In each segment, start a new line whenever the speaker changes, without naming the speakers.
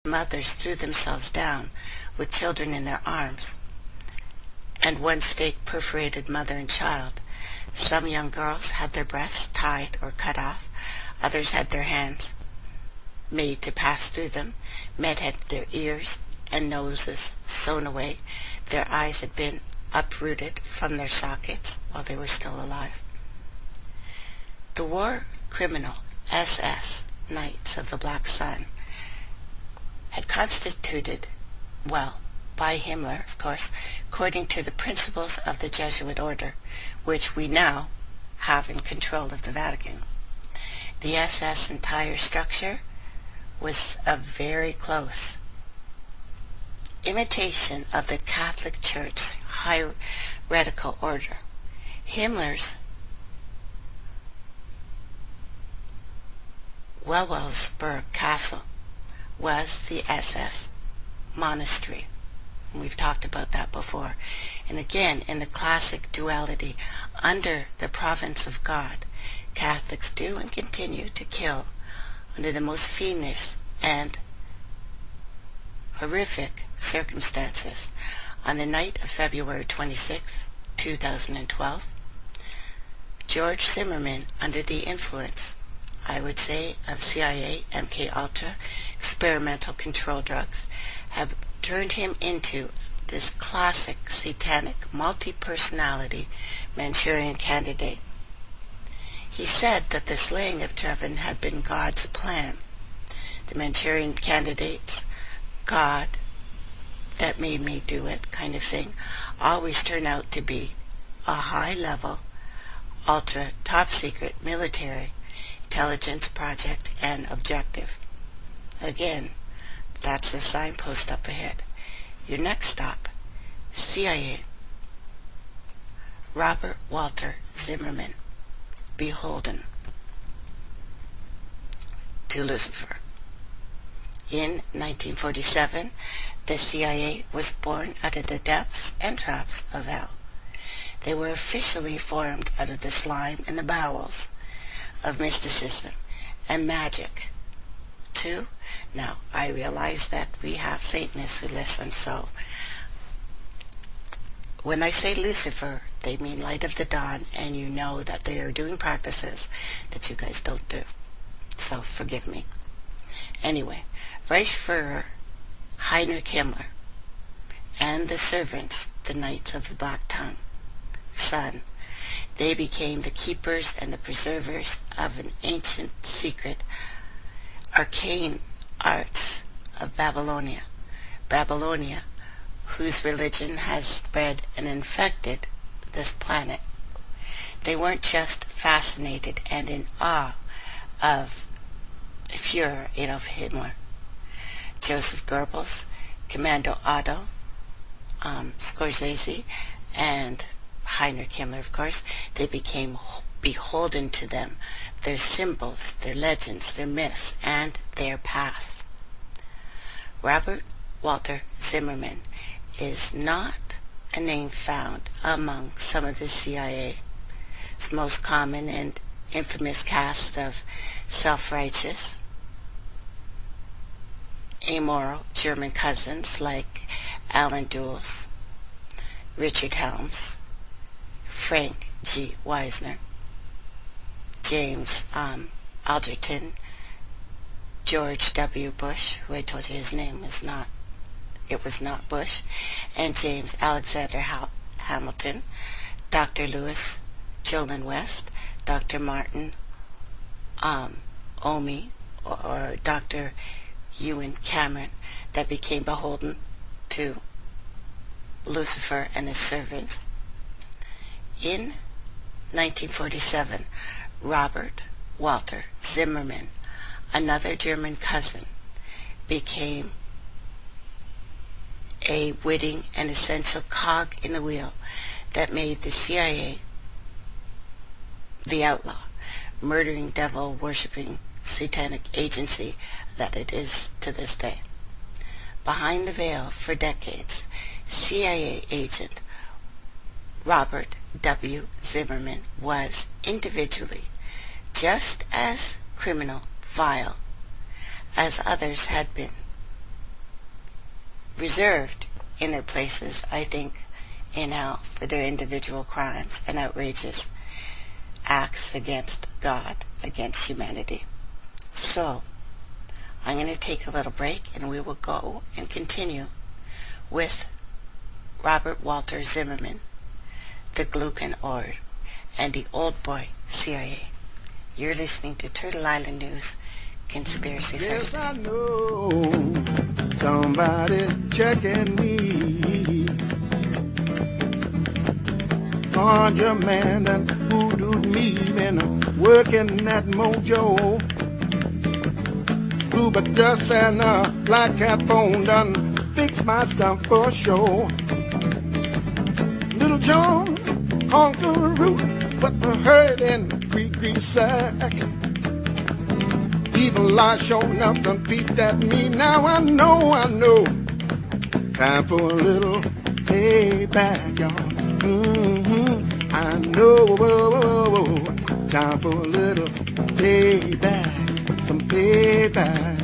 mothers threw themselves down with children in their arms, and one stake perforated mother and child. Some young girls had their breasts tied or cut off. Others had their hands made to pass through them. Men had their ears and noses sewn away. Their eyes had been uprooted from their sockets while they were still alive. The war criminal SS, Knights of the Black Sun, had constituted, well, by Himmler, of course, according to the principles of the Jesuit order, which we now have in control of the Vatican. The SS entire structure was a very close imitation of the Catholic Church's hierarchical order. Himmler's Wewelsburg Castle was the SS monastery. We've talked about that before. And again, in the classic duality, under the province of God, Catholics do and continue to kill under the most fiendish and horrific circumstances. On the night of February 26, 2012, George Zimmerman, under the influence, I would say, of CIA, MK-Ultra, experimental control drugs, have turned him into this classic satanic multi-personality Manchurian candidate. He said that the slaying of Trevin had been God's plan. The Manchurian candidate's God that made me do it kind of thing always turn out to be a high-level, ultra top-secret military intelligence project and objective. Again, that's the signpost up ahead. Your next stop, CIA. Robert Walter Zimmerman, beholden to Lucifer. In 1947, the CIA was born out of the depths and traps of hell. They were officially formed out of the slime and the bowels of mysticism and magic, too. Now, I realize that we have Satanists who listen, so when I say Lucifer, they mean light of the dawn, and you know that they are doing practices that you guys don't do. So, forgive me. Anyway, Reichsfuhrer Heinrich Himmler and the servants, the Knights of the Black Sun, they became the keepers and the preservers of an ancient secret, arcane arts of Babylonia. Babylonia, whose religion has spread and infected this planet. They weren't just fascinated and in awe of Führer Adolf Hitler, Joseph Goebbels, Commando Otto, Scorsese, and Heinrich Himmler, of course. They became beholden to them, their symbols, their legends, their myths, and their path. Robert Walter Zimmerman is not a name found among some of the CIA's most common and infamous cast of self-righteous, amoral German cousins like Alan Dulles, Richard Helms, Frank G. Wisner, James Alderton, George W. Bush, who I told you his name was not, it was not Bush, and James Alexander Hamilton, Dr. Lewis Jolin West, Dr. Martin Omi, or Dr. Ewan Cameron, that became beholden to Lucifer and his servants. In 1947, Robert Walter Zimmerman, another German cousin, became a witting and essential cog in the wheel that made the CIA the outlaw, murdering, devil-worshipping satanic agency that it is to this day. Behind the veil for decades, CIA agent Robert W. Zimmerman was individually just as criminal, vile as others had been. reserved in their places, I think, in hell for their individual crimes and outrageous acts against God, against humanity. So, I'm going to take a little break and we will go and continue with Robert Walter Zimmerman, the Gluckin Ord, and the Old Boy CIA. You're listening to Turtle Island News Conspiracy Thursday.
Yes, I know somebody checking me. Conjure man that voodooed me, been working that mojo. Blue but dust and a black cat bone done fix my stump for sure. Little John, conqueror, but the herd in the creek sack. Evil eye showing up done peeped at me. Now I know. Time for a little payback, y'all. I know. Time for a little payback. Some payback.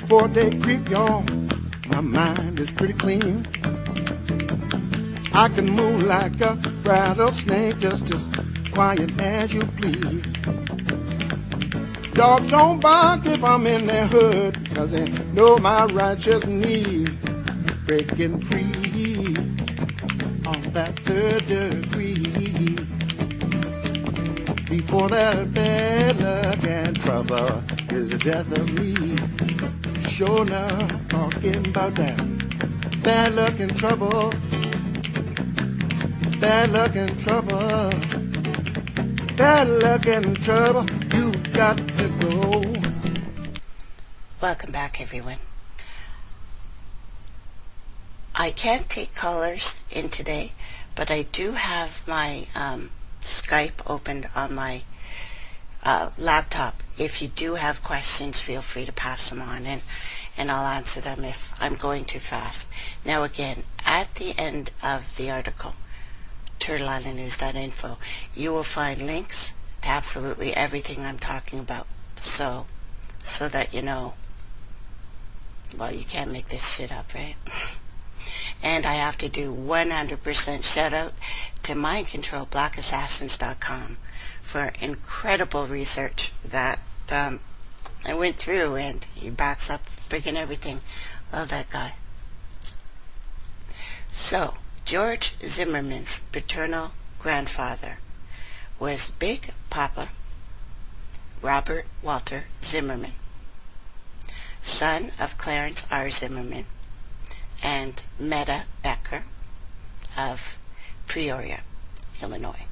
Four-day creep, y'all. My mind is pretty clean. I can move like a rattlesnake, just as quiet as you please. Dogs don't bark if I'm in their hood, 'cause they know my righteous need. Breaking free on that third degree. Before that bad luck and trouble is the death of me. Sure enough, talking about that bad luck and trouble. Bad luck and trouble. Bad luck and trouble. You've got to go.
Welcome back, everyone. I can't take callers in today, but I do have my Skype opened on my laptop. If you do have questions, feel free to pass them on, and I'll answer them if I'm going too fast. Now again, at the end of the article, turtleislandnews.info, you will find links to absolutely everything I'm talking about, so that you know. Well, you can't make this shit up, right? And I have to do 100% shout out to mindcontrolblackassassins.com for incredible research that I went through, and he backs up freaking everything. Love that guy. So, George Zimmerman's paternal grandfather was Big Papa Robert Walter Zimmerman, son of Clarence R. Zimmerman and Meta Becker of Peoria, Illinois.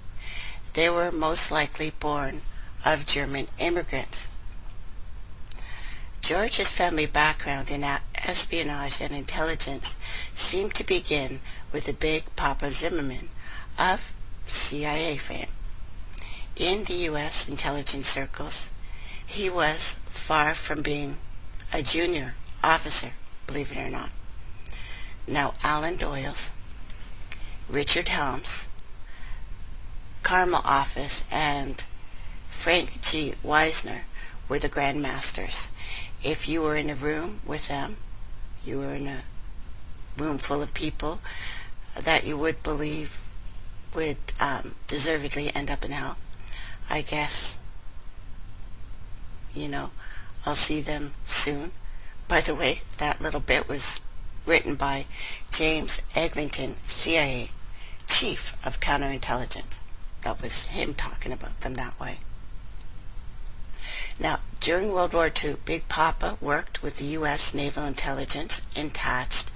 They were most likely born of German immigrants. George's family background in espionage and intelligence seemed to begin with the Big Papa Zimmerman of CIA fame. In the U.S. intelligence circles, he was far from being a junior officer, believe it or not. Now, Alan Doyle's, Richard Helms, Carmel Office, and Frank G. Wisner were the Grand Masters. If you were in a room with them, you were in a room full of people that you would believe would deservedly end up in hell. I guess, I'll see them soon. By the way, that little bit was written by James Eglinton, CIA Chief of Counterintelligence. That was him talking about them that way. Now, during World War II, Big Papa worked with the U.S. Naval Intelligence attached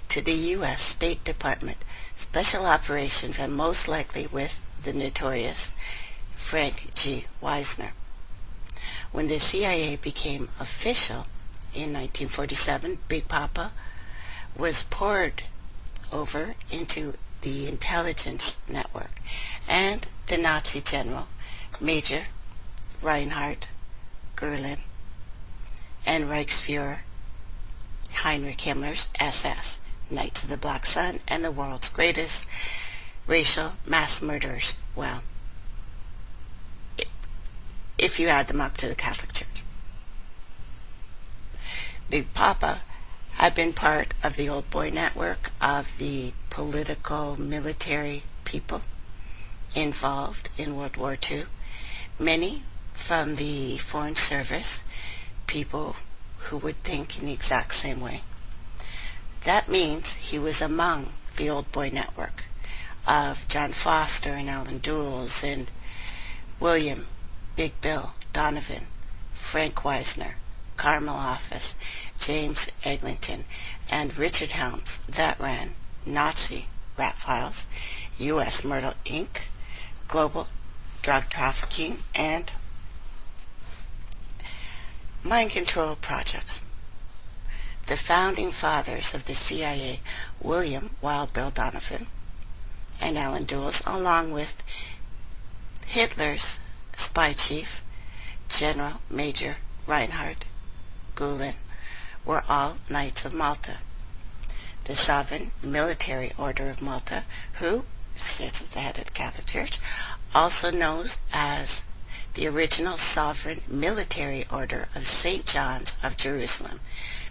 to the U.S. State Department, Special Operations, and most likely with the notorious Frank G. Wisner. When the CIA became official in 1947, Big Papa was poured over into the intelligence network, and the Nazi general, Major Reinhard Goering, and Reichsfuhrer Heinrich Himmler's SS, Knights of the Black Sun, and the world's greatest racial mass murderers. Well, if you add them up to the Catholic Church. Big Papa had been part of the old boy network of the political, military people involved in World War II. Many from the Foreign Service, people who would think in the exact same way. That means he was among the old boy network of John Foster and Alan Dulles and William Big Bill Donovan, Frank Wisner, Carmel Office, James Eglinton, and Richard Helms that ran Nazi Rat Files, U.S. Murder Inc., Global Drug Trafficking, and Mind Control Projects. The founding fathers of the CIA, William Wild Bill Donovan and Alan Dulles, along with Hitler's spy chief, General Major Reinhard Goering, were all Knights of Malta. The Sovereign Military Order of Malta, who sits at the head of the Catholic Church, also known as the original Sovereign Military Order of St. John's of Jerusalem,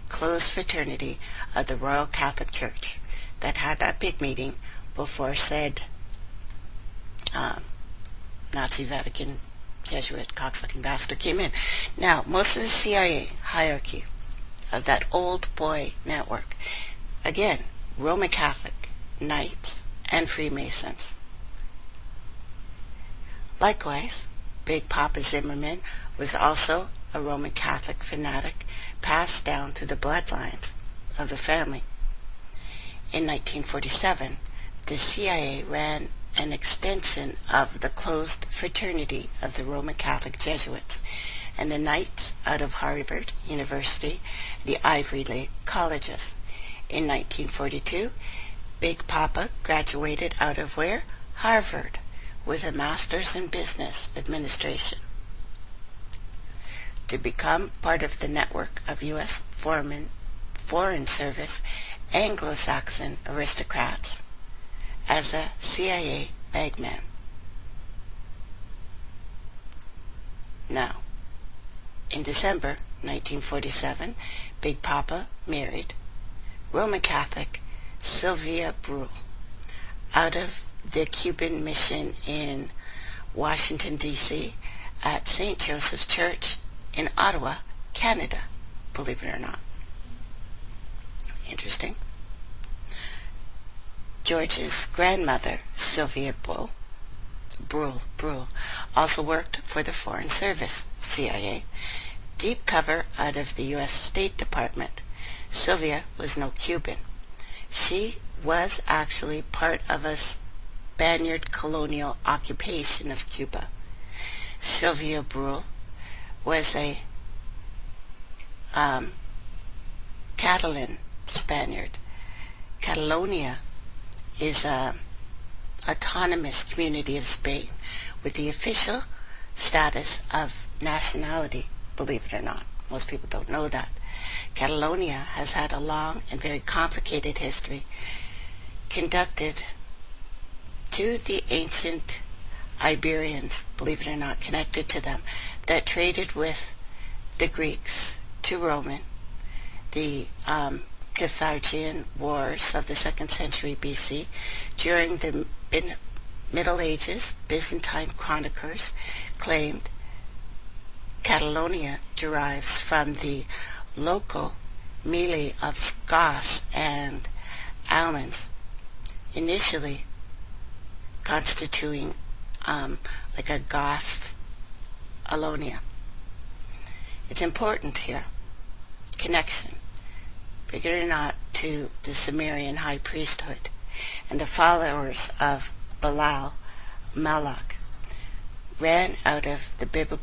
closed fraternity of the Royal Catholic Church, that had that big meeting before said Nazi Vatican Jesuit cocksucking bastard came in. Now, most of the CIA hierarchy of that old boy network, again, Roman Catholic, Knights, and Freemasons. Likewise, Big Papa Zimmerman was also a Roman Catholic fanatic passed down through the bloodlines of the family. In 1947, the CIA ran an extension of the closed fraternity of the Roman Catholic Jesuits and the Knights out of Harvard University, the Ivy League colleges. In 1942, Big Papa graduated out of where? Harvard, with a master's in business administration. To become part of the network of U.S. Foreign Service Anglo-Saxon aristocrats as a CIA bagman. Now, in December 1947, Big Papa married Roman Catholic Sylvia Brule out of the Cuban mission in Washington, D.C. at St. Joseph's Church in Ottawa, Canada, believe it or not. Interesting. George's grandmother, Sylvia Brule, also worked for the Foreign Service, CIA, deep cover out of the U.S. State Department. Sylvia was no Cuban. She was actually part of a Spaniard colonial occupation of Cuba. Sylvia Brule was a Catalan Spaniard. Catalonia is an autonomous community of Spain with the official status of nationality, believe it or not. Most people don't know that. Catalonia has had a long and very complicated history conducted to the ancient Iberians, believe it or not, connected to them, that traded with the Greeks to Roman, the Carthaginian wars of the 2nd century BC. During the Middle Ages, Byzantine chroniclers claimed Catalonia derives from the local melee of Goths and Alans, initially constituting like a Goth Alonia. It's important here, connection, believe it or not, to the Sumerian high priesthood and the followers of Belial, Moloch, ran out of the biblical